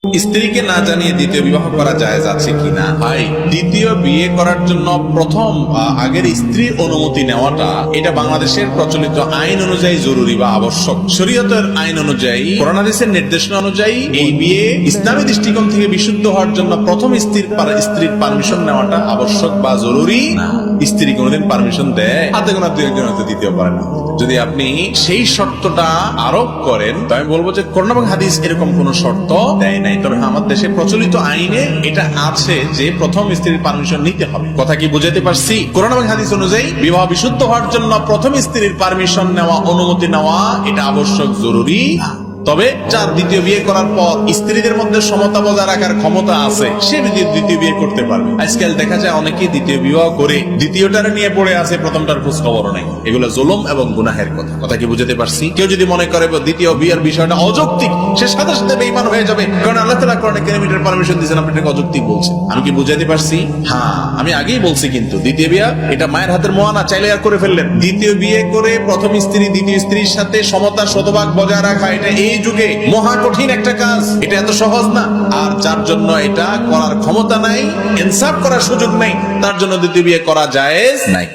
স্ত্রীকে না জানিয়ে দ্বিতীয় বিবাহ করা জায়েজ আছে কিনা? ভাই, দ্বিতীয় বিয়ে করার জন্য প্রথম আগের স্ত্রীর অনুমতি নেওয়াটা এটা বাংলাদেশের প্রচলিত আইন অনুযায়ী জরুরি বা আবশ্যক। শরীয়তের আইন অনুযায়ী, কোরআন হাদিসের নির্দেশনা অনুযায়ী এই বিয়ে ইসলামী দৃষ্টিকোণ থেকে বিশুদ্ধ হওয়ার জন্য প্রথম স্ত্রীর পারমিশন নেওয়াটা আবশ্যক বা জরুরি না। স্ত্রী কোনোদিন পারমিশন দেয়? হাতে গোনা দুই একজন হয়তো দ্বিতীয় পারে না। যদি আপনি সেই শর্তটা আরোপ করেন তো আমি বলবো যে কোরআন এবং হাদিস এরকম কোন শর্ত দেয় নাই। তবে আমার দেশে প্রচলিত আইনে এটা আছে যে প্রথম স্ত্রীর পারমিশন নিতে হবে। কথা কি বুঝাতে পারছি? কোরআন এবং হাদিস অনুযায়ী বিবাহ বিশুদ্ধ হওয়ার জন্য প্রথম স্ত্রীর পারমিশন নেওয়া, অনুমতি নেওয়া এটা আবশ্যক, জরুরি। তবে যার দ্বিতীয় বিয়ে করার পর স্ত্রীদের মধ্যে সমতা বজায় রাখার ক্ষমতা আছে, সে দ্বিতীয় বিয়ে করতে পারবে। আজকাল দেখা যায় অনেকেই দ্বিতীয় বিবাহ করে দ্বিতীয়টারে নিয়ে পড়ে আছে, প্রথমটার খোঁজ খবর নেই। এগুলো জুলুম এবং গুনাহের কথা। কথা কি বুঝাতে পারছি? কেউ যদি মনে করে দ্বিতীয় বিয়ের বিষয়টা অযৌক্তিক, সে সাথে সাথে বেঈমান হয়ে যাবে, কারণ আল্লাহ তাআলা কোরআনে কিলোমিটার পারমিশন দিয়েছেন, আপনি এটাকে অযৌক্তিক বলছেন। আমি কি বুঝাতে পারছি? হ্যাঁ, আমি আগেই বলছি। কিন্তু দ্বিতীয় বিয়ে এটা মায়ের হাতের মোয়ানা, চাইলে আর করে ফেললেন। দ্বিতীয় বিয়ে করে প্রথম স্ত্রী দ্বিতীয় স্ত্রীর সাথে সমতা শতভাগ বজায় রাখা এটা এই যুগে মহা কঠিন একটা কাজ। এটা এত সহজ না। আর যার জন্য এটা করার ক্ষমতা নাই, ইনসাফ করার সুযোগ নাই, তার জন্য দ্বিতীয় বিয়ে করা জায়েজ নাই।